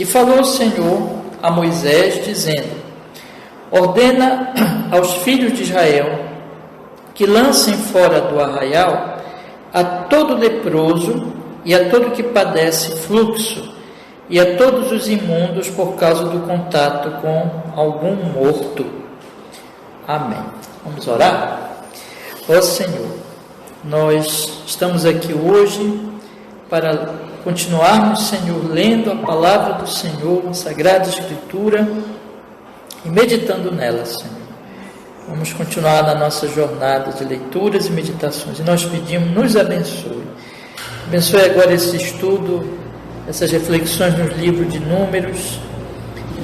E falou o Senhor a Moisés, dizendo: ordena aos filhos de Israel que lancem fora do arraial a todo leproso e a todo que padece fluxo e a todos os imundos por causa do contato com algum morto. Amém. Vamos orar? Ó Senhor, nós estamos aqui hoje para continuarmos, Senhor, lendo a palavra do Senhor, a Sagrada Escritura, e meditando nela, Senhor. Vamos continuar na nossa jornada de leituras e meditações, e nós pedimos, nos abençoe. Abençoe agora esse estudo, essas reflexões nos livros de Números,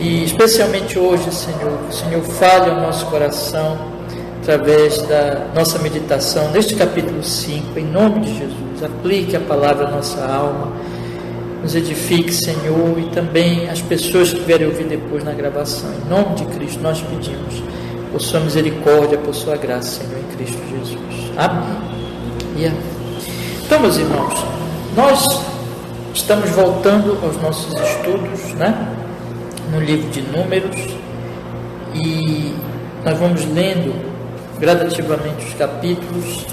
e especialmente hoje, Senhor, que o Senhor fale ao nosso coração, através da nossa meditação, neste capítulo 5, em nome de Jesus. Aplique a palavra à nossa alma, nos edifique, Senhor, e também as pessoas que vierem ouvir depois na gravação. Em nome de Cristo nós pedimos, por sua misericórdia, por sua graça, Senhor, em Cristo Jesus. Amém. E amém. Então, meus irmãos, nós estamos voltando aos nossos estudos, no livro de Números, e nós vamos lendo gradativamente os capítulos.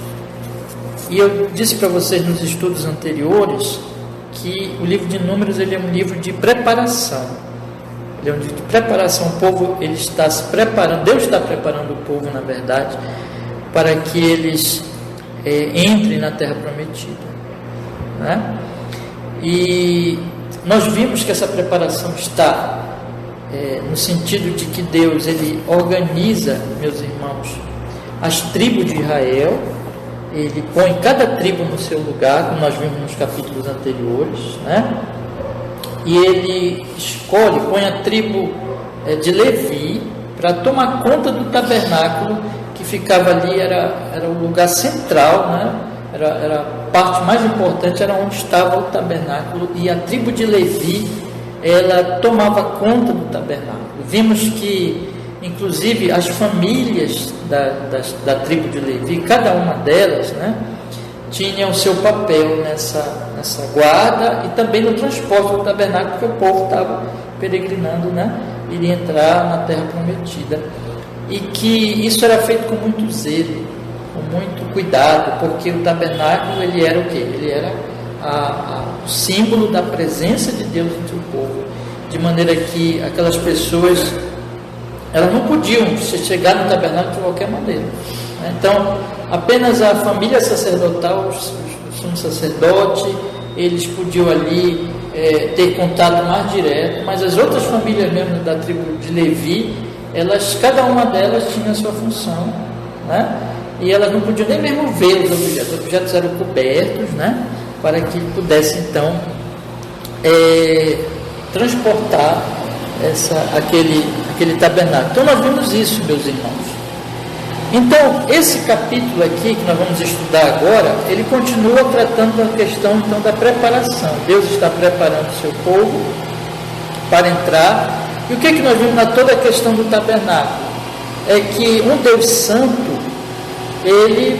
E eu disse para vocês nos estudos anteriores que o livro de Números ele é um livro de preparação. Ele é um livro de preparação. O povo ele está se preparando, Deus está preparando o povo, na verdade, para que eles entrem na Terra Prometida, E nós vimos que essa preparação está no sentido de que Deus ele organiza, meus irmãos, as tribos de Israel. Ele põe cada tribo no seu lugar, como nós vimos nos capítulos anteriores, E ele escolhe, põe a tribo de Levi para tomar conta do tabernáculo, que ficava ali, era o lugar central, era a parte mais importante, era onde estava o tabernáculo, e a tribo de Levi, ela tomava conta do tabernáculo. Vimos que inclusive as famílias da tribo de Levi, cada uma delas, tinha o seu papel nessa guarda e também no transporte do tabernáculo, porque o povo estava peregrinando, iria entrar na Terra Prometida, e que isso era feito com muito zelo, com muito cuidado, porque o tabernáculo ele era o quê? Ele era o símbolo da presença de Deus entre o povo, de maneira que aquelas pessoas elas não podiam chegar no tabernáculo de qualquer maneira. Então, apenas a família sacerdotal, o sumo sacerdote, eles podiam ali ter contato mais direto, mas as outras famílias mesmo da tribo de Levi, cada uma delas tinha a sua função, e elas não podiam nem mesmo ver os objetos eram cobertos, para que pudesse então transportar aquele tabernáculo. Então nós vimos isso, meus irmãos. Então esse capítulo aqui que nós vamos estudar agora, ele continua tratando da questão então da preparação. Deus está preparando o seu povo para entrar. E o que nós vimos na toda a questão do tabernáculo? É que um Deus santo, ele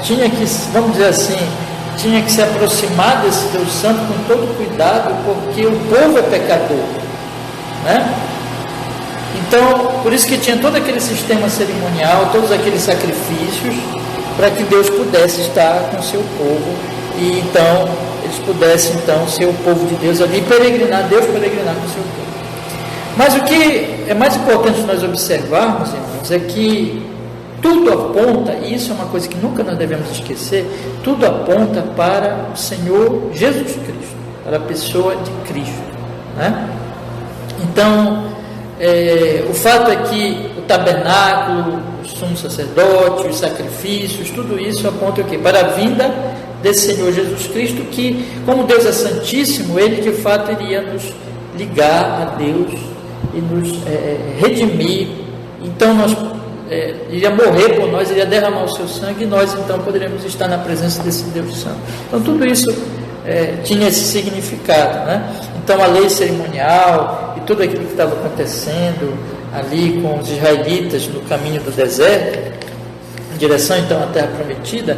tinha que, vamos dizer assim, tinha que se aproximar desse Deus Santo com todo cuidado, porque o povo é pecador, Então, por isso que tinha todo aquele sistema cerimonial, todos aqueles sacrifícios, para que Deus pudesse estar com o seu povo, e então, eles pudessem então ser o povo de Deus ali, peregrinar, Deus peregrinar com o seu povo. Mas o que é mais importante nós observarmos, irmãos, é que tudo aponta, e isso é uma coisa que nunca nós devemos esquecer, tudo aponta para o Senhor Jesus Cristo, para a pessoa de Cristo, Então, o fato é que o tabernáculo, o sumo sacerdote, os sacrifícios, tudo isso aponta o quê? Para a vinda desse Senhor Jesus Cristo, que, como Deus é santíssimo, Ele de fato iria nos ligar a Deus e nos redimir. Então nós iria morrer por nós, iria derramar o seu sangue, e nós então poderíamos estar na presença desse Deus Santo. Então tudo isso tinha esse significado, Então a lei cerimonial e tudo aquilo que estava acontecendo ali com os israelitas no caminho do deserto, em direção então à Terra Prometida,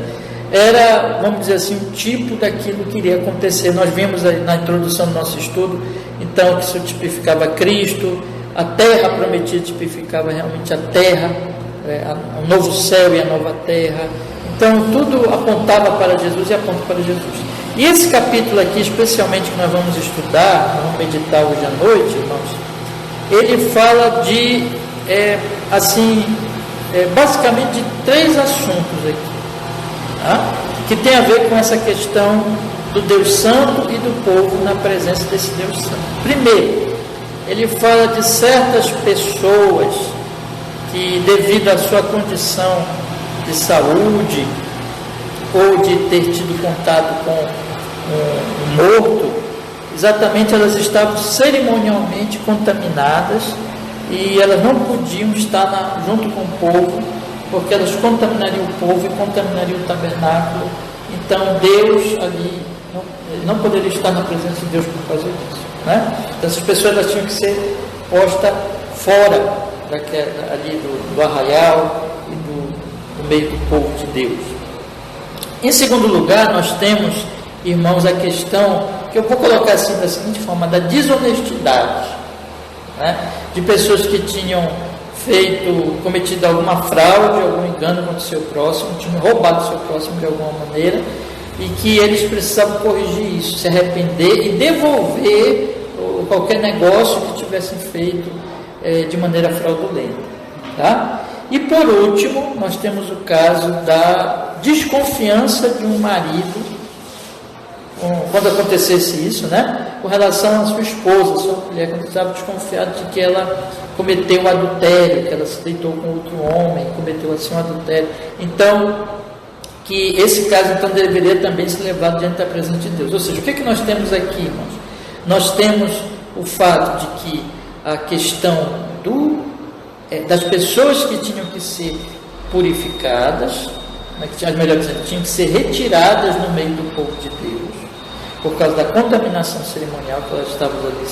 era, vamos dizer assim, um tipo daquilo que iria acontecer. Nós vimos aí na introdução do nosso estudo, então, que isso tipificava Cristo, a terra prometida tipificava realmente a terra, o novo céu e a nova terra. Então, tudo apontava para Jesus e aponta para Jesus. E esse capítulo aqui, especialmente, que nós vamos estudar, vamos meditar hoje à noite, irmãos, ele fala de, basicamente de 3 assuntos aqui, tá? Que tem a ver com essa questão do Deus Santo e do povo na presença desse Deus Santo. Primeiro, ele fala de certas pessoas que, devido à sua condição de saúde ou de ter tido contato com um morto, exatamente elas estavam cerimonialmente contaminadas e elas não podiam estar junto com o povo, porque elas contaminariam o povo e contaminariam o tabernáculo. Então Deus ali não poderia estar na presença de Deus por causa disso, né? Então essas pessoas elas tinham que ser postas fora ali do arraial e do meio do povo de Deus. Em segundo lugar, nós temos, irmãos, a questão que eu vou colocar assim da seguinte forma, da desonestidade, né? De pessoas que tinham cometido alguma fraude, algum engano contra o seu próximo, tinham roubado o seu próximo de alguma maneira, e que eles precisavam corrigir isso, se arrepender e devolver qualquer negócio que tivessem feito de maneira fraudulenta, tá? E por último, nós temos o caso da desconfiança de um marido, quando acontecesse isso, né? Com relação à sua esposa, sua mulher, quando estava desconfiado de que ela cometeu um adultério, que ela se deitou com outro homem, cometeu assim um adultério. Então, que esse caso então deveria também ser levado diante da presença de Deus. Ou seja, o que nós temos aqui, irmãos? Nós temos o fato de que a questão das pessoas que tinham que ser purificadas, melhor dizendo, tinham que ser retiradas no meio do povo de Deus, por causa da contaminação cerimonial que elas estavam ali,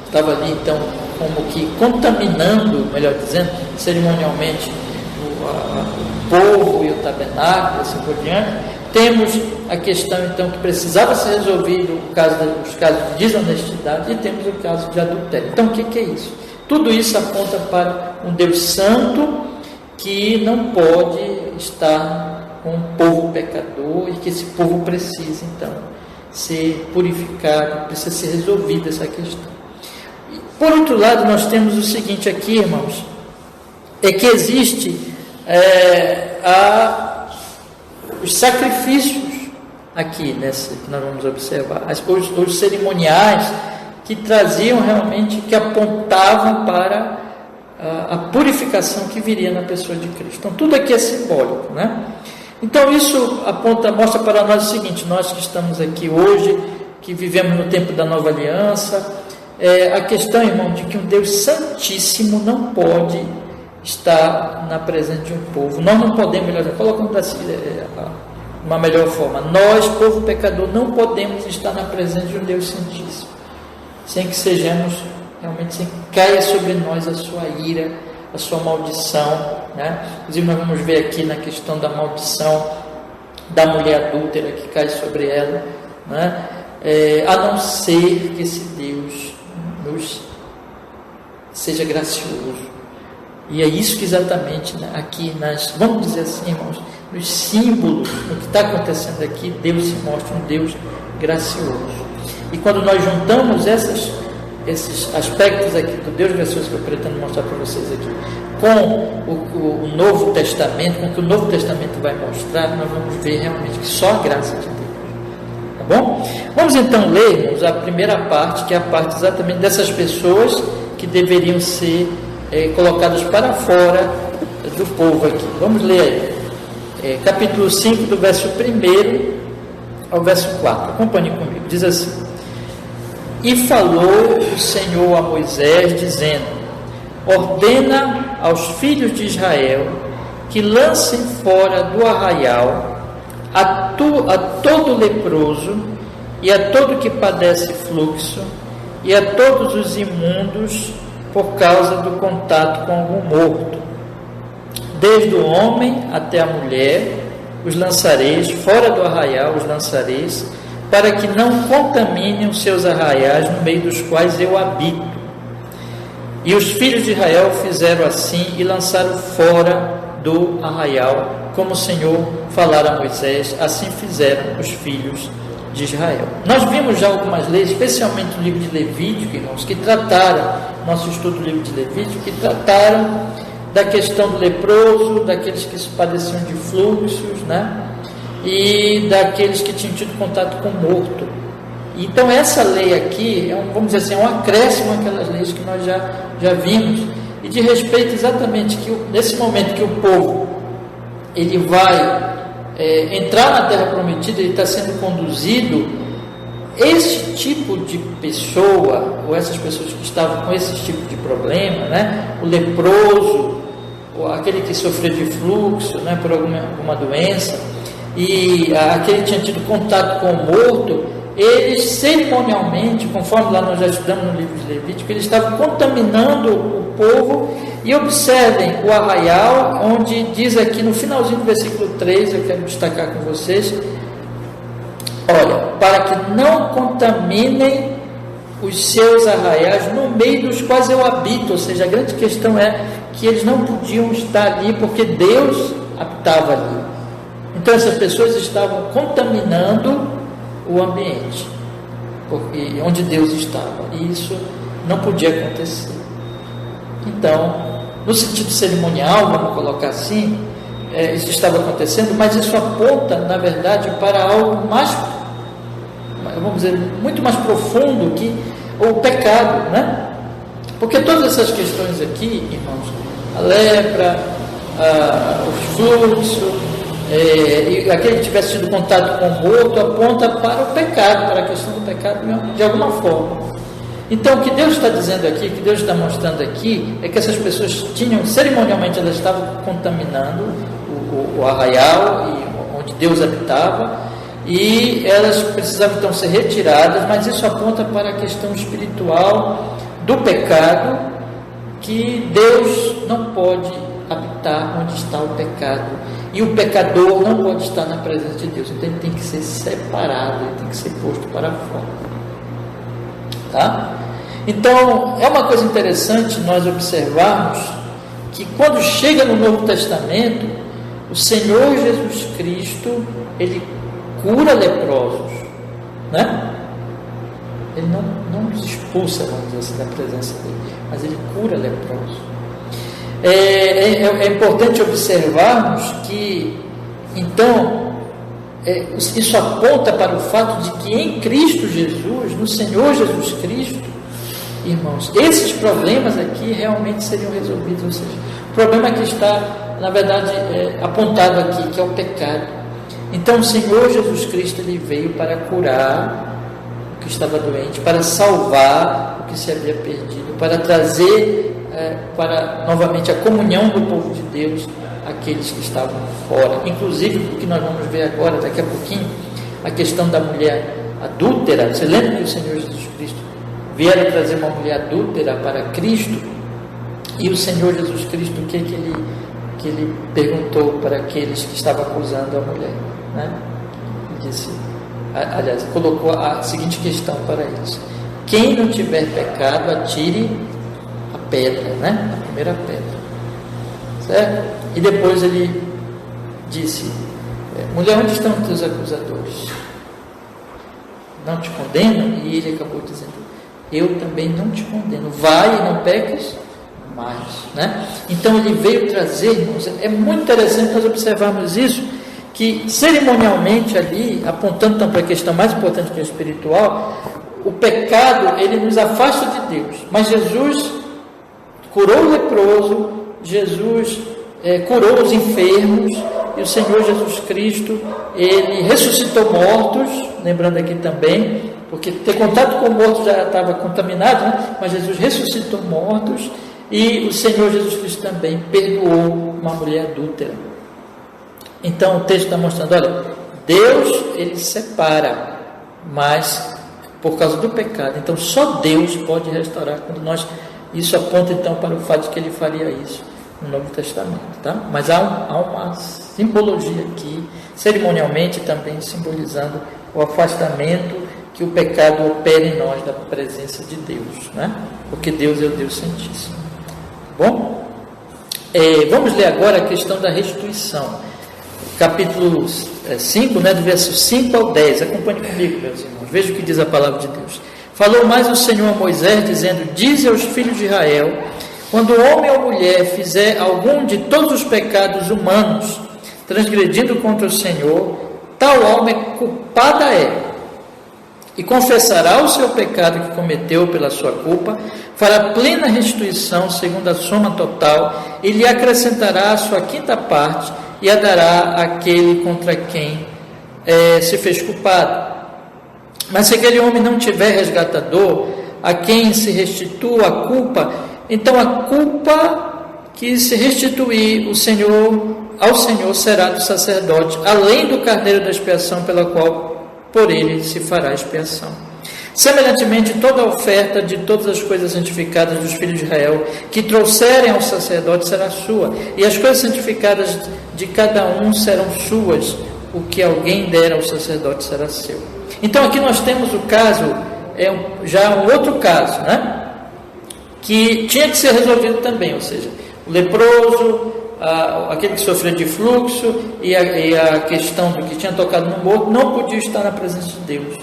estava ali então como que contaminando, melhor dizendo, cerimonialmente o povo e o tabernáculo, assim por diante. Temos a questão então que precisava ser resolvido, os casos de desonestidade, e temos o caso de adultério. Então o que é isso? Tudo isso aponta para um Deus santo que não pode estar com um povo pecador, e que esse povo precisa então ser purificado, precisa ser resolvida essa questão. Por outro lado, nós temos o seguinte aqui, irmãos, é que existe os sacrifícios aqui, que nós vamos observar, os cerimoniais que traziam realmente, que apontavam para a purificação que viria na pessoa de Cristo. Então tudo aqui é simbólico, né? Então isso mostra para nós o seguinte: nós que estamos aqui hoje, que vivemos no tempo da nova aliança, a questão, irmão, de que um Deus santíssimo não pode estar na presença de um povo. Nós não podemos, colocando assim, uma melhor forma, nós, povo pecador, não podemos estar na presença de um Deus santíssimo, sem que sejamos, realmente, sem que caia sobre nós a sua ira, a sua maldição, né? Inclusive nós vamos ver aqui na questão da maldição da mulher adúltera que cai sobre ela, né? A não ser que esse Deus nos seja gracioso. E é isso que exatamente, né, aqui vamos dizer assim, irmãos, nos símbolos, no que está acontecendo aqui, Deus se mostra um Deus gracioso. E quando nós juntamos esses aspectos aqui do Deus gracioso que eu pretendo mostrar para vocês aqui, com o Novo Testamento, com o que o Novo Testamento vai mostrar, nós vamos ver realmente que só a graça de Deus. Tá bom? Vamos então lermos a primeira parte, que é a parte exatamente dessas pessoas que deveriam ser colocadas para fora do povo aqui. Vamos ler aí. Capítulo 5, do verso 1 ao verso 4. Acompanhe comigo. Diz assim: E falou o Senhor a Moisés, dizendo: Ordena aos filhos de Israel que lancem fora do arraial a todo leproso, e a todo que padece fluxo, e a todos os imundos por causa do contato com algum morto. desde o homem até a mulher, os lançareis, fora do arraial os lançareis, para que não contaminem os seus arraiais no meio dos quais eu habito. E os filhos de Israel fizeram assim e lançaram fora do arraial, como o Senhor falara a Moisés, assim fizeram os filhos de Israel. Nós vimos já algumas leis, especialmente no livro de Levítico, irmãos, que trataram, nosso estudo do livro de Levítico, que trataram da questão do leproso, daqueles que padeciam de fluxos, né? E daqueles que tinham tido contato com o morto. Então essa lei aqui, vamos dizer assim, é um acréscimo àquelas leis que nós já vimos, e de respeito exatamente que nesse momento que o povo ele vai entrar na terra prometida, ele está sendo conduzido, esse tipo de pessoa, ou essas pessoas que estavam com esse tipo de problema, né, o leproso, ou aquele que sofreu de fluxo, né, por alguma doença, e aquele que tinha tido contato com o morto, eles cerimonialmente, conforme lá nós já estudamos no livro de Levítico, eles estavam contaminando o povo. E observem o arraial, onde diz aqui no finalzinho do versículo 3, eu quero destacar com vocês, olha, para que não contaminem os seus arraiais no meio dos quais eu habito. Ou seja, a grande questão é que eles não podiam estar ali porque Deus habitava ali. Então essas pessoas estavam contaminando o ambiente onde Deus estava, e isso não podia acontecer. Então, no sentido cerimonial, vamos colocar assim, isso estava acontecendo, mas isso aponta, na verdade, para algo mais, vamos dizer, muito mais profundo que o pecado, né? Porque todas essas questões aqui, irmãos, a lepra, o fluxo, e aquele que tivesse tido contato com o morto, aponta para o pecado, para a questão do pecado de alguma forma. Então, o que Deus está dizendo aqui, o que Deus está mostrando aqui, é que essas pessoas cerimonialmente, elas estavam contaminando o arraial onde Deus habitava, e elas precisavam então ser retiradas, mas isso aponta para a questão espiritual do pecado, que Deus não pode habitar onde está o pecado, e o pecador não pode estar na presença de Deus. Então ele tem que ser separado, ele tem que ser posto para fora, tá? Então é uma coisa interessante nós observarmos que quando chega no Novo Testamento, o Senhor Jesus Cristo, ele cura leprosos, né? Ele não nos expulsa, vamos dizer assim, da presença dele, mas ele cura leprosos. É importante observarmos que, então, isso aponta para o fato de que em Cristo Jesus, no Senhor Jesus Cristo, irmãos, esses problemas aqui realmente seriam resolvidos. Ou seja, o problema que está, na verdade, apontado aqui, que é o pecado. Então o Senhor Jesus Cristo, ele veio para curar o que estava doente, para salvar o que se havia perdido, para trazer para novamente a comunhão do povo de Deus, aqueles que estavam fora. Inclusive, o que nós vamos ver agora, daqui a pouquinho, a questão da mulher adúltera. Você lembra que o Senhor Jesus Cristo vieram trazer uma mulher adúltera para Cristo? E o Senhor Jesus Cristo, o que ele perguntou para aqueles que estavam acusando a mulher, né? Ele disse, aliás, colocou a seguinte questão para eles: quem não tiver pecado, atire a pedra, né? A primeira pedra, certo? E depois ele disse: mulher, onde estão os teus acusadores? Não te condenam? E ele acabou dizendo: eu também não te condeno, vai e não peques mais, né? Então ele veio trazer, irmãos, é muito interessante nós observarmos isso, que cerimonialmente ali, apontando então para a questão mais importante que é espiritual, o pecado, ele nos afasta de Deus, mas Jesus curou o leproso, Jesus curou os enfermos, e o Senhor Jesus Cristo, ele ressuscitou mortos, lembrando aqui também, porque ter contato com o morto já estava contaminado, né? Mas Jesus ressuscitou mortos, e o Senhor Jesus Cristo também perdoou uma mulher adúltera. Então o texto está mostrando, olha, Deus, ele separa, mas por causa do pecado, então só Deus pode restaurar. Quando isso aponta então para o fato de que ele faria isso, no Novo Testamento, tá? Mas há uma simbologia aqui, cerimonialmente também simbolizando o afastamento que o pecado opera em nós da presença de Deus, né? Porque Deus é o Deus Santíssimo. Bom, vamos ler agora a questão da restituição. Capítulo 5, né, do verso 5 ao 10. Acompanhe comigo, meus irmãos. Veja o que diz a palavra de Deus. Falou mais o Senhor a Moisés, dizendo: dize aos filhos de Israel, quando homem ou mulher fizer algum de todos os pecados humanos, transgredindo contra o Senhor, tal homem culpada é, e confessará o seu pecado que cometeu pela sua culpa, fará plena restituição segundo a soma total, e lhe acrescentará a sua quinta parte, e a dará àquele contra quem se fez culpado. Mas se aquele homem não tiver resgatador, a quem se restitua a culpa, então a culpa que se restituir ao Senhor será do sacerdote, além do carneiro da expiação pela qual por ele se fará expiação. Semelhantemente, toda a oferta de todas as coisas santificadas dos filhos de Israel que trouxerem ao sacerdote será sua, e as coisas santificadas de cada um serão suas, o que alguém der ao sacerdote será seu. Então aqui nós temos o caso, já um outro caso, né? Que tinha que ser resolvido também, ou seja, o leproso, aquele que sofreu de fluxo e a questão do que tinha tocado no morto não podia estar na presença de Deus.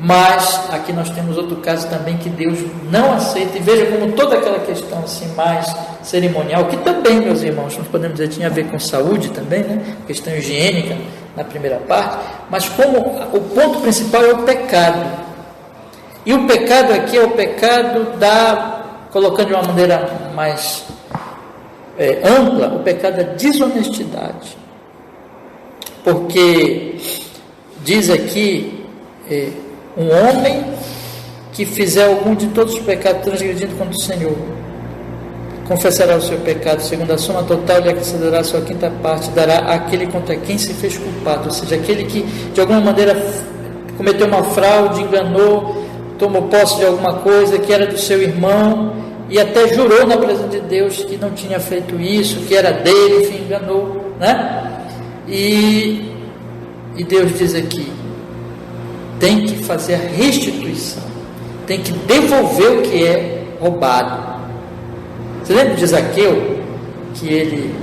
Mas aqui nós temos outro caso também que Deus não aceita, e veja como toda aquela questão assim mais cerimonial, que também, meus irmãos, nós podemos dizer, tinha a ver com saúde também, né? Questão higiênica na primeira parte, mas como o ponto principal é o pecado. E o pecado aqui é o pecado colocando de uma maneira mais ampla, o pecado da desonestidade. Porque diz aqui, um homem que fizer algum de todos os pecados transgredindo contra o Senhor, confessará o seu pecado, segundo a soma total, lhe acrescentará a sua quinta parte, dará àquele contra quem se fez culpado, ou seja, aquele que de alguma maneira cometeu uma fraude, enganou, tomou posse de alguma coisa que era do seu irmão, e até jurou na presença de Deus que não tinha feito isso, que era dele, enfim, enganou, né? E Deus diz aqui, tem que fazer a restituição, tem que devolver o que é roubado. Você lembra de Zaqueu, que ele,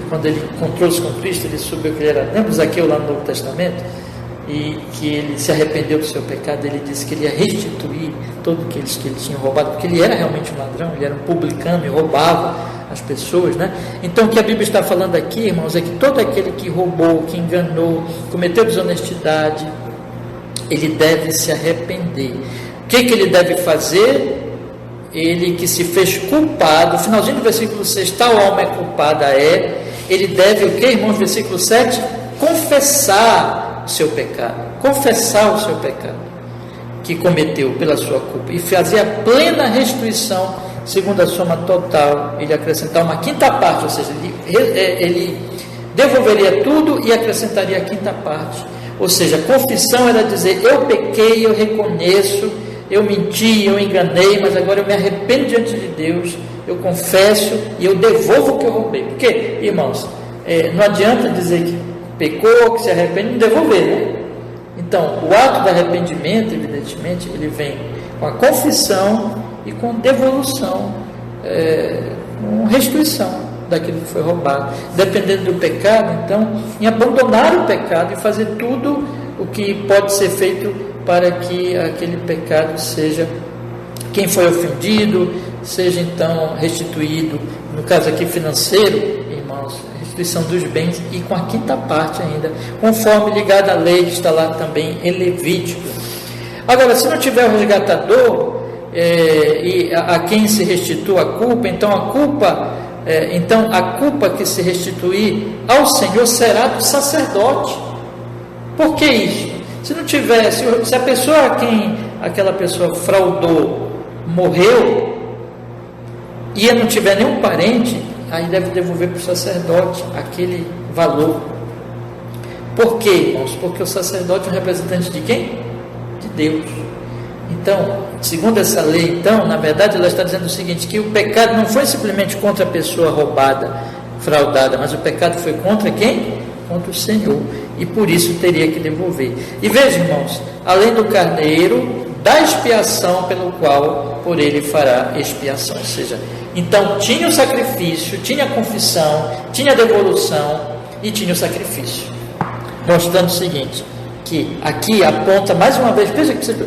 quando ele encontrou-se com Cristo, ele soube que ele era, lembra de Zaqueu lá no Novo Testamento? E que ele se arrependeu do seu pecado, ele disse que ele ia restituir tudo que ele tinha roubado, porque ele era realmente um ladrão, ele era um publicano e roubava as pessoas, né? Então o que a Bíblia está falando aqui, irmãos, é que todo aquele que roubou, que enganou, cometeu desonestidade, ele deve se arrepender. O que ele deve fazer? Ele que se fez culpado, finalzinho do versículo 6, tal alma é culpada ele deve o que, irmãos? Versículo 7, confessar o seu pecado que cometeu pela sua culpa, e fazer a plena restituição, segundo a soma total, ele acrescentar uma quinta parte, ou seja, ele devolveria tudo e acrescentaria a quinta parte. Ou seja, confissão era dizer, eu pequei, eu reconheço, eu menti, eu enganei, mas agora eu me arrependo diante de Deus, eu confesso e eu devolvo o que eu roubei. Porque, irmãos, não adianta dizer que pecou, que se arrepende, não devolver, né? Então, o ato do arrependimento, evidentemente, ele vem com a confissão e com devolução, com restituição daquilo que foi roubado. Dependendo do pecado, então, em abandonar o pecado e fazer tudo o que pode ser feito para que aquele pecado seja, quem foi ofendido, seja então restituído, no caso aqui financeiro, irmãos, restituição dos bens, e com a quinta parte ainda, conforme ligada à lei que está lá também em Levítico. Agora, se não tiver o resgatador, e a quem se restitua a culpa, então a culpa que se restituir ao Senhor será do sacerdote. Por que isso? Se não tiver, se a pessoa a quem aquela pessoa fraudou morreu e não tiver nenhum parente, aí deve devolver para o sacerdote aquele valor. Por quê, irmãos? Porque o sacerdote é um representante de quem? De Deus. Então, segundo essa lei, então, na verdade, ela está dizendo o seguinte, que o pecado não foi simplesmente contra a pessoa roubada, fraudada, mas o pecado foi contra quem? Contra o Senhor. E por isso teria que devolver. E veja, irmãos, além do carneiro, da expiação pelo qual por ele fará expiação. Ou seja, então tinha o sacrifício, tinha a confissão, tinha a devolução e tinha o sacrifício. Mostrando o seguinte, que aqui aponta mais uma vez,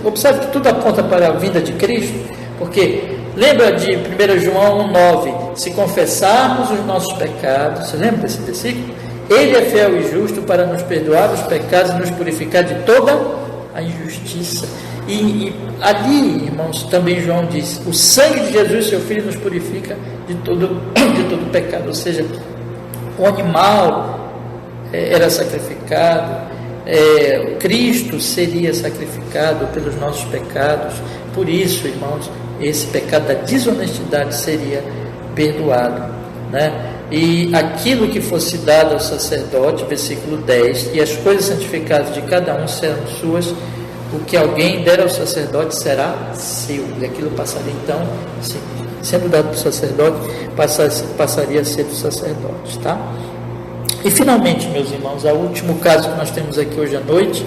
observe que tudo aponta para a vinda de Cristo, porque lembra de 1 João 1,9, se confessarmos os nossos pecados, você lembra desse versículo? Ele é fiel e justo para nos perdoar os pecados e nos purificar de toda a injustiça. E ali, irmãos, também João diz, o sangue de Jesus, seu Filho, nos purifica de todo pecado. Ou seja, o animal era sacrificado, Cristo seria sacrificado pelos nossos pecados. Por isso, irmãos, esse pecado da desonestidade seria perdoado, né? E aquilo que fosse dado ao sacerdote, versículo 10, e as coisas santificadas de cada um serão suas, o que alguém der ao sacerdote será seu, e aquilo passaria então, assim, sendo dado para o sacerdote, passaria a ser do sacerdote, tá? E finalmente, meus irmãos, o último caso que nós temos aqui hoje à noite,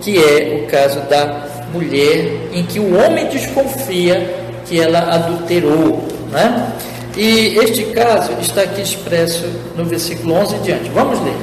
que é o caso da mulher, em que o homem desconfia que ela adulterou, né? E este caso está aqui expresso no versículo 11 em diante. Vamos ler.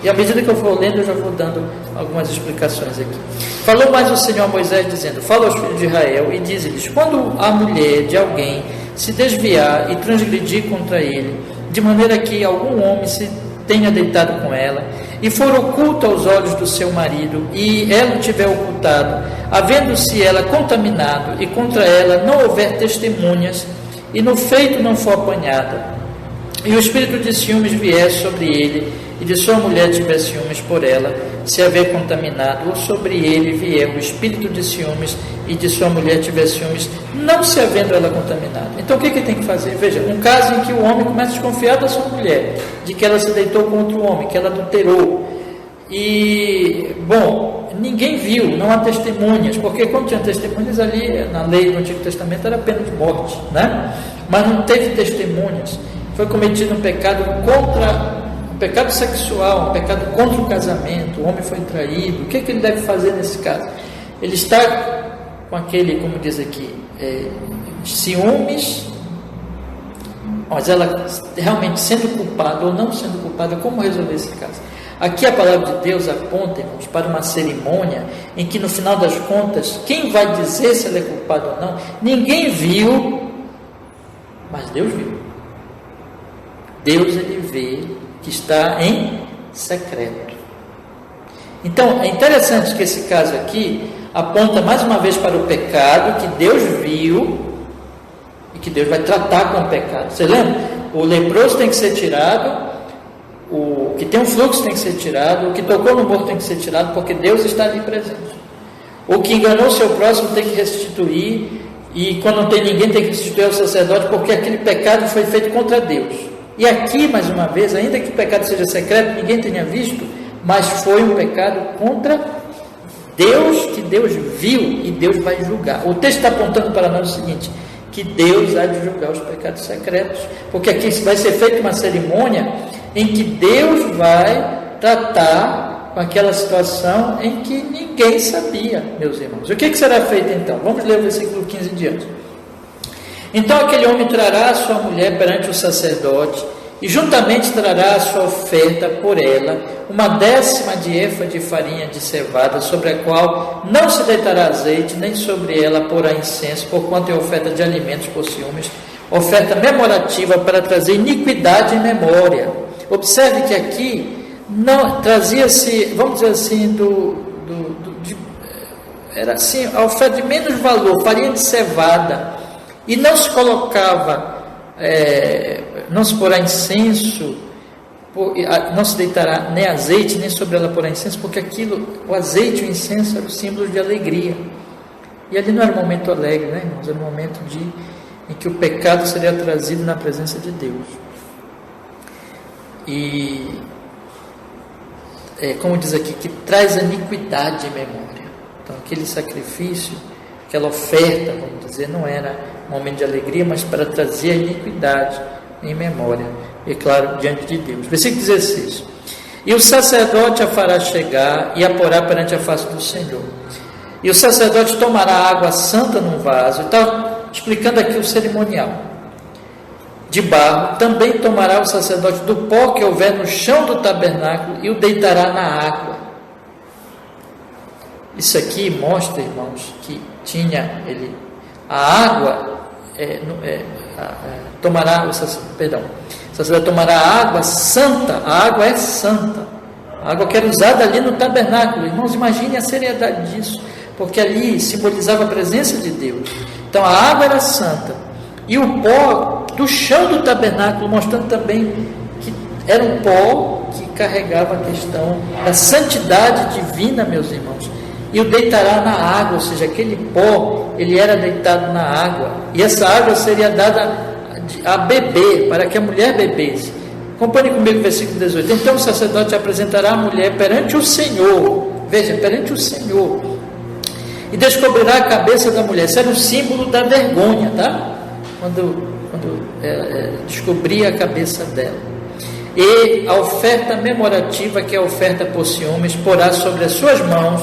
E à medida que eu for lendo, eu já vou dando algumas explicações aqui. Falou mais o Senhor a Moisés, dizendo, fala aos filhos de Israel e diz-lhes, quando a mulher de alguém se desviar e transgredir contra ele, de maneira que algum homem se tenha deitado com ela, e for oculta aos olhos do seu marido, e ela o tiver ocultado, havendo-se ela contaminado, e contra ela não houver testemunhas, e no feito não for apanhada, e o espírito de ciúmes vier sobre ele, e de sua mulher tiver ciúmes por ela, se haver contaminado, ou sobre ele vier o espírito de ciúmes, e de sua mulher tiver ciúmes, não se havendo ela contaminado. Então o que tem que fazer? Veja, um caso em que o homem começa a desconfiar da sua mulher, de que ela se deitou contra o homem, que ela adulterou, e, bom, ninguém viu, não há testemunhas, porque quando tinha testemunhas ali, na lei do Antigo Testamento era pena de morte, né? Mas não teve testemunhas, foi cometido um pecado um pecado sexual, um pecado contra o casamento, o homem foi traído. O que ele deve fazer nesse caso? Ele está com aquele, como diz aqui, ciúmes, mas ela realmente sendo culpada ou não sendo culpada, como resolver esse caso? Aqui a palavra de Deus aponta, irmãos, para uma cerimônia em que no final das contas, quem vai dizer se ela é culpada ou não? Ninguém viu, mas Deus viu. Deus, ele vê que está em secreto. Então, é interessante que esse caso aqui aponta mais uma vez para o pecado que Deus viu e que Deus vai tratar com o pecado. Você lembra? O leproso tem que ser tirado, o que tem um fluxo tem que ser tirado, o que tocou no morto tem que ser tirado, porque Deus está ali presente. O que enganou o seu próximo tem que restituir, e quando não tem ninguém tem que restituir ao sacerdote, porque aquele pecado foi feito contra Deus. E aqui, mais uma vez, ainda que o pecado seja secreto, ninguém tenha visto, mas foi um pecado contra Deus, que Deus viu e Deus vai julgar. O texto está apontando para nós o seguinte, que Deus há de julgar os pecados secretos, porque aqui vai ser feita uma cerimônia em que Deus vai tratar com aquela situação em que ninguém sabia, meus irmãos. O que será feito então? Vamos ler o versículo 15 em diante. Então aquele homem trará a sua mulher perante o sacerdote, e juntamente trará a sua oferta por ela, 1/10 de efa de farinha de cevada, sobre a qual não se deitará azeite, nem sobre ela porá incenso, porquanto é oferta de alimentos por ciúmes, oferta memorativa para trazer iniquidade em memória. Observe que aqui não trazia-se, vamos dizer assim, era assim, a oferta de menos valor, farinha de cevada, e não se colocava, não se porá incenso, não se deitará nem azeite, nem sobre ela porá incenso, porque o azeite e o incenso eram símbolos de alegria, e ali não era um momento alegre, né, irmãos? Era um momento em que o pecado seria trazido na presença de Deus. E como diz aqui, que traz iniquidade em memória. Então aquele sacrifício aquela oferta, vamos dizer, não era um momento de alegria, mas para trazer a iniquidade em memória, e claro, diante de Deus. Versículo 16: e o sacerdote a fará chegar e a porá perante a face do Senhor. E o sacerdote tomará água santa num vaso. Está explicando aqui o cerimonial de barro. Também tomará o sacerdote do pó que houver no chão do tabernáculo e o deitará na água. Isso aqui mostra, irmãos, que tinha ele a água. O sacerdote tomará a água santa. A água é santa, a água que era usada ali no tabernáculo. Irmãos, imaginem a seriedade disso, porque ali simbolizava a presença de Deus. Então a água era santa, e o pó do chão do tabernáculo, mostrando também que era um pó que carregava a questão da santidade divina, meus irmãos. E o deitará na água, ou seja, aquele pó, ele era deitado na água, e essa água seria dada a beber, para que a mulher bebesse. Acompanhe comigo o versículo 18. Então o sacerdote apresentará a mulher perante o Senhor, veja, perante o Senhor, e descobrirá a cabeça da mulher. Isso era um símbolo da vergonha, tá? Quando descobria a cabeça dela. E a oferta memorativa, que é a oferta por ciúmes, porá sobre as suas mãos,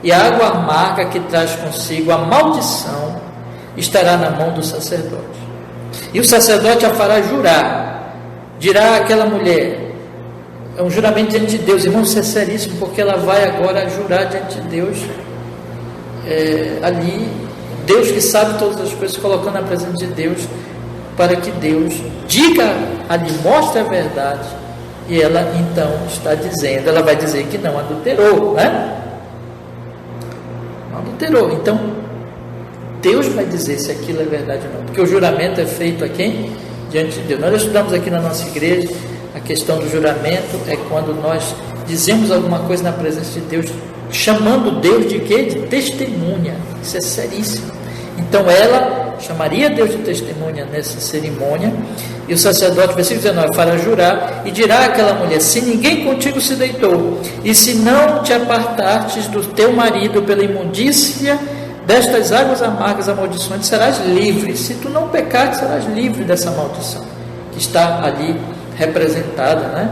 e a água amarga que traz consigo a maldição estará na mão do sacerdote. E o sacerdote a fará jurar. Dirá àquela mulher, é um juramento diante de Deus, irmão, isso é seríssimo, porque ela vai agora jurar diante de Deus, ali, Deus que sabe todas as coisas, colocando na presença de Deus, para que Deus diga ali, mostre a verdade, e ela então está dizendo, ela vai dizer que não adulterou, né? Não adulterou. Então Deus vai dizer se aquilo é verdade ou não, porque o juramento é feito a quem? Diante de Deus. Nós estudamos aqui na nossa igreja a questão do juramento, é quando nós dizemos alguma coisa na presença de Deus, chamando Deus de quê? De testemunha. Isso é seríssimo. Então ela chamaria Deus de testemunha nessa cerimônia, e o sacerdote, versículo 19, fará jurar, e dirá àquela mulher: se ninguém contigo se deitou, e se não te apartastes do teu marido pela imundícia destas águas amargas amaldiçoantes, serás livre. Se tu não pecares, serás livre dessa maldição que está ali representada, né,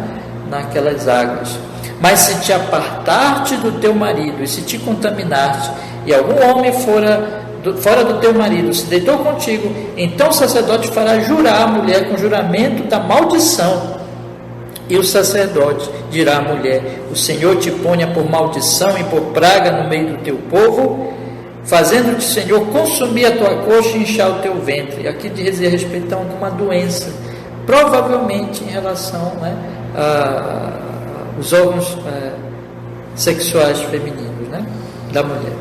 naquelas águas. Mas se te apartaste do teu marido, e se te contaminaste, e algum homem fora do teu marido se deitou contigo, então o sacerdote fará jurar a mulher com juramento da maldição. E o sacerdote dirá à mulher: o Senhor te ponha por maldição e por praga no meio do teu povo, fazendo-te o Senhor consumir a tua coxa e inchar o teu ventre. Aqui dizia respeito a uma doença, provavelmente em relação, né, aos órgãos sexuais femininos, né, da mulher.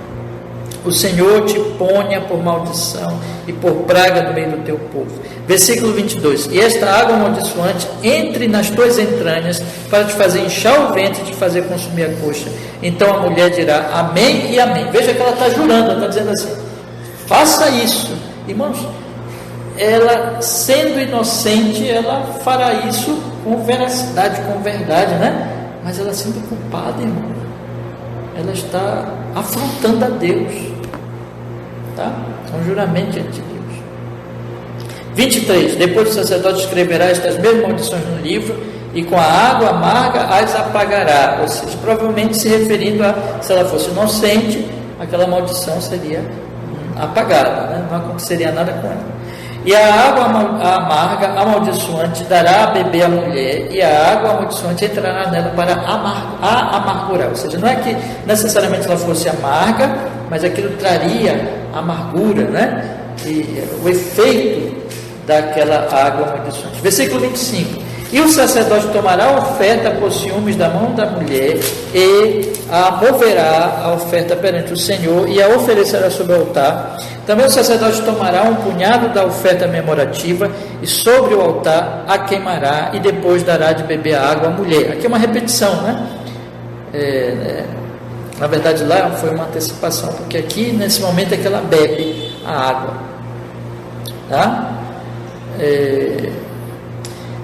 O Senhor te ponha por maldição e por praga no meio do teu povo. Versículo 22. E esta água amaldiçoante entre nas tuas entranhas, para te fazer inchar o ventre e te fazer consumir a coxa. Então a mulher dirá amém e amém. Veja que ela está jurando, ela está dizendo assim: faça isso. Irmãos, ela sendo inocente, ela fará isso com veracidade, com verdade, né? Mas ela sendo culpada, irmão, ela está afrontando a Deus, tá? É um juramento diante de Deus. 23. Depois o sacerdote escreverá estas mesmas maldições no livro, e com a água amarga as apagará. Ou seja, provavelmente se referindo a, se ela fosse inocente, aquela maldição seria apagada, né? Não aconteceria nada com ela. E a água amarga, amaldiçoante, dará a beber à mulher, e a água amaldiçoante entrará nela para amargurar. Ou seja, não é que necessariamente ela fosse amarga, mas aquilo traria amargura, né? E o efeito daquela água amaldiçoante. Versículo 25. E o sacerdote tomará a oferta por ciúmes da mão da mulher, e a moverá a oferta perante o Senhor, e a oferecerá sobre o altar. Também o sacerdote tomará um punhado da oferta memorativa, e sobre o altar a queimará, e depois dará de beber a água à mulher. Aqui é uma repetição, né? Na verdade lá foi uma antecipação, porque aqui nesse momento é que ela bebe a água, tá?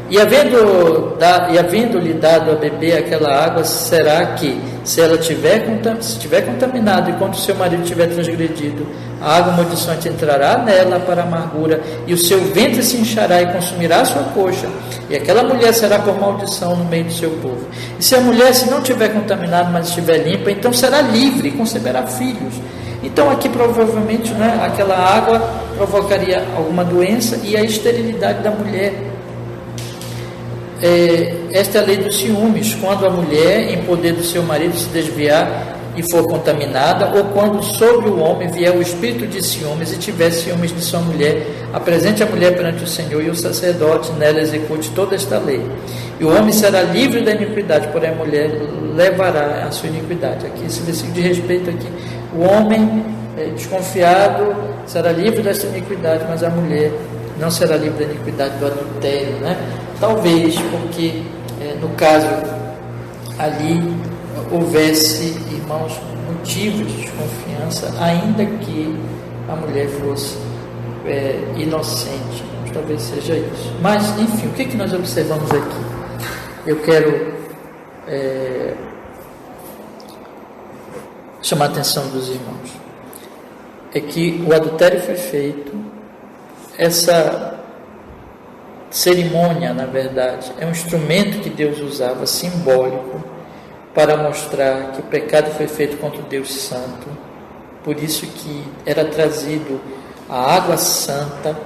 E havendo-lhe dado a beber aquela água, será que, se estiver contaminado e quando o seu marido tiver transgredido, a água amaldiçoante entrará nela para a amargura, e o seu ventre se inchará e consumirá a sua coxa, e aquela mulher será por maldição no meio do seu povo. E se a mulher se não tiver contaminada, mas estiver limpa, então será livre e conceberá filhos. Então aqui provavelmente, né, aquela água provocaria alguma doença e a esterilidade da mulher. Esta é a lei dos ciúmes, quando a mulher em poder do seu marido se desviar e for contaminada, ou quando sobre o homem vier o espírito de ciúmes e tiver ciúmes de sua mulher, apresente a mulher perante o Senhor, e o sacerdote nela execute toda esta lei. E o homem será livre da iniquidade, porém a mulher levará a sua iniquidade. Aqui esse versículo de respeito aqui, o homem desconfiado será livre desta iniquidade, mas a mulher não será livre da iniquidade do adultério, né? Talvez porque no caso ali houvesse, irmãos, motivos de desconfiança, ainda que a mulher fosse inocente. Talvez seja isso. Mas, enfim, o que é que nós observamos aqui? Eu quero chamar a atenção dos irmãos. É que o adultério foi feito, essa cerimônia, na verdade, é um instrumento que Deus usava, simbólico, para mostrar que o pecado foi feito contra o Deus Santo. Por isso que era trazido a água santa,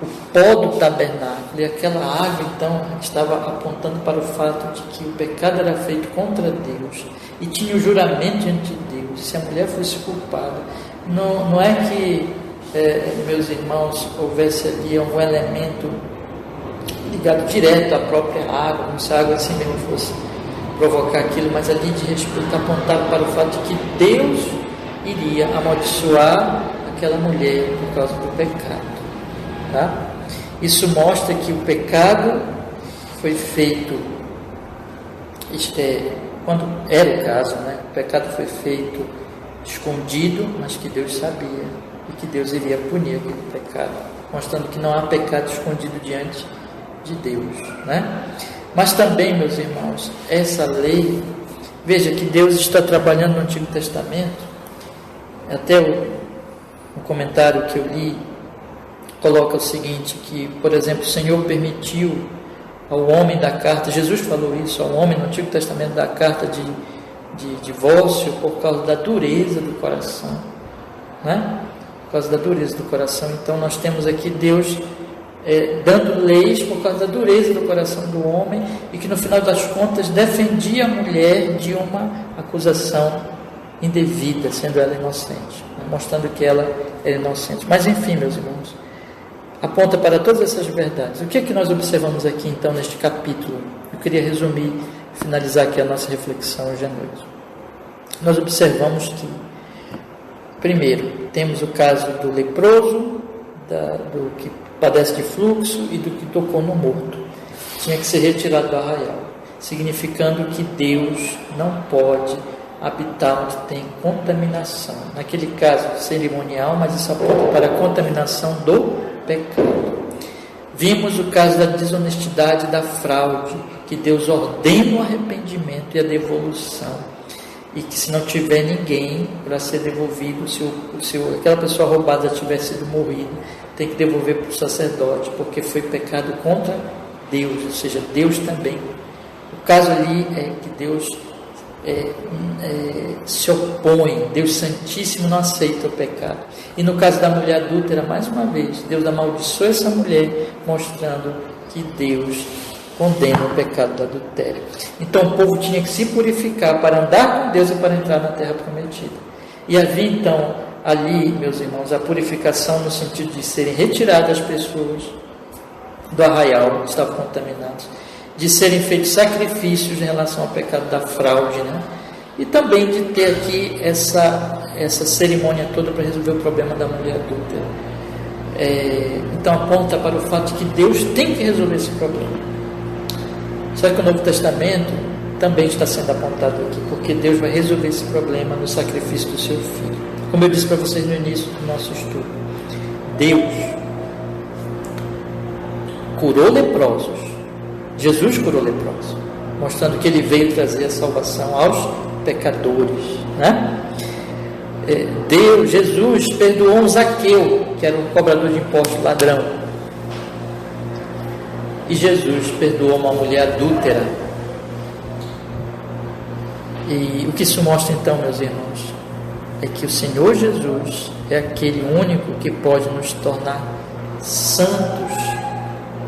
o pó do tabernáculo, e aquela água então estava apontando para o fato de que o pecado era feito contra Deus, e tinha o juramento diante de Deus. Se a mulher fosse culpada, não é que, meus irmãos, houvesse ali algum elemento ligado direto à própria água, como se a água assim mesmo fosse provocar aquilo, mas ali de respeito apontava para o fato de que Deus iria amaldiçoar aquela mulher por causa do pecado, tá? Isso mostra que o pecado foi feito, quando era o caso, né? O pecado foi feito escondido, mas que Deus sabia e que Deus iria punir aquele pecado, mostrando que não há pecado escondido diante de Deus, né? Mas também, meus irmãos, essa lei, veja que Deus está trabalhando no Antigo Testamento. Até o comentário que eu li coloca o seguinte, que, por exemplo, o Senhor permitiu ao homem da carta, Jesus falou isso ao homem no Antigo Testamento, da carta de divórcio por causa da dureza do coração, né? Por causa da dureza do coração. Então nós temos aqui Deus dando leis por causa da dureza do coração do homem, e que no final das contas defendia a mulher de uma acusação indevida, sendo ela inocente, né? Mostrando que ela era inocente. Mas enfim, meus irmãos, aponta para todas essas verdades. O que é que nós observamos aqui então neste capítulo? Eu queria resumir, finalizar aqui a nossa reflexão hoje à noite. Nós observamos que, primeiro, temos o caso do leproso, do que padece de fluxo e do que tocou no morto. Tinha que ser retirado do arraial, significando que Deus não pode habitar onde tem contaminação. Naquele caso cerimonial, mas isso aponta para a contaminação do pecado. Vimos o caso da desonestidade, da fraude, que Deus ordena o arrependimento e a devolução, e que se não tiver ninguém para ser devolvido, se aquela pessoa roubada tiver sido morrida, tem que devolver para o sacerdote, porque foi pecado contra Deus, ou seja, Deus também. O caso ali é que Deus se opõe, Deus Santíssimo não aceita o pecado. E no caso da mulher adúltera, mais uma vez, Deus amaldiçoou essa mulher, mostrando que Deus condena o pecado do adultério. Então o povo tinha que se purificar para andar com Deus e para entrar na terra prometida. E havia então ali, meus irmãos, a purificação no sentido de serem retiradas as pessoas do arraial que estavam contaminadas, de serem feitos sacrifícios em relação ao pecado da fraude, né? E também de ter aqui essa cerimônia toda para resolver o problema da mulher adúltera. Então aponta para o fato de que Deus tem que resolver esse problema. Só que o Novo Testamento também está sendo apontado aqui, porque Deus vai resolver esse problema no sacrifício do seu Filho. Como eu disse para vocês no início do nosso estudo, Deus curou leprosos, Jesus curou leprosos, mostrando que Ele veio trazer a salvação aos pecadores, né? Jesus perdoou um Zaqueu, que era um cobrador de impostos, ladrão. E Jesus perdoou uma mulher adúltera. E o que isso mostra então, meus irmãos, é que o Senhor Jesus é aquele único que pode nos tornar santos,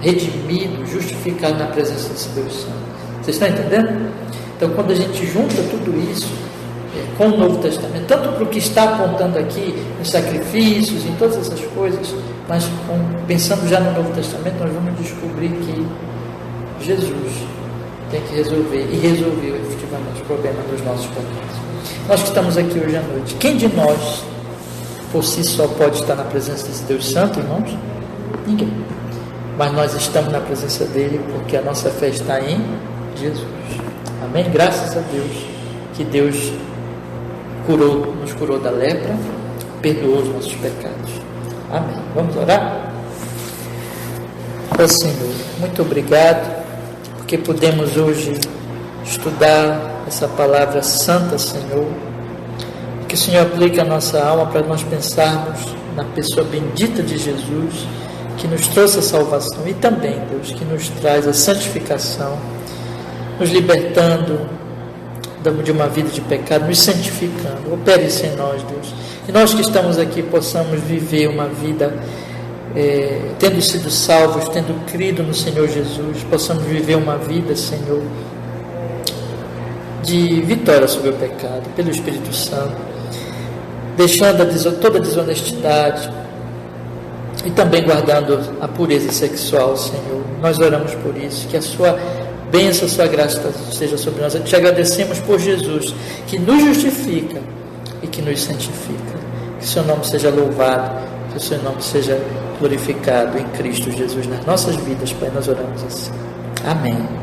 redimidos, justificados na presença desse Deus Santo. Vocês estão entendendo? Então, quando a gente junta tudo isso com o Novo Testamento, tanto para o que está apontando aqui, nos sacrifícios, em todas essas coisas, mas pensando já no Novo Testamento, nós vamos descobrir que Jesus tem que resolver, e resolveu efetivamente o problema dos nossos pecados. Nós que estamos aqui hoje à noite, quem de nós por si só pode estar na presença desse Deus Santo, irmãos? Ninguém. Mas nós estamos na presença dele porque a nossa fé está em Jesus. Amém? Graças a Deus que Deus nos curou da lepra, perdoou os nossos pecados. Amém. Vamos orar? Ó Senhor, muito obrigado porque podemos hoje estudar essa palavra santa, Senhor, que o Senhor aplique a nossa alma para nós pensarmos na pessoa bendita de Jesus, que nos trouxe a salvação, e também, Deus, que nos traz a santificação, nos libertando de uma vida de pecado, nos santificando. Opere isso em nós, Deus, e nós que estamos aqui possamos viver uma vida tendo sido salvos, tendo crido no Senhor Jesus, possamos viver uma vida, Senhor, de vitória sobre o pecado, pelo Espírito Santo, deixando toda a desonestidade e também guardando a pureza sexual, Senhor. Nós oramos por isso, que a sua bênção, a sua graça esteja sobre nós. Te agradecemos por Jesus, que nos justifica e que nos santifica. Que o seu nome seja louvado, que o seu nome seja glorificado em Cristo Jesus nas nossas vidas, Pai. Nós oramos assim. Amém.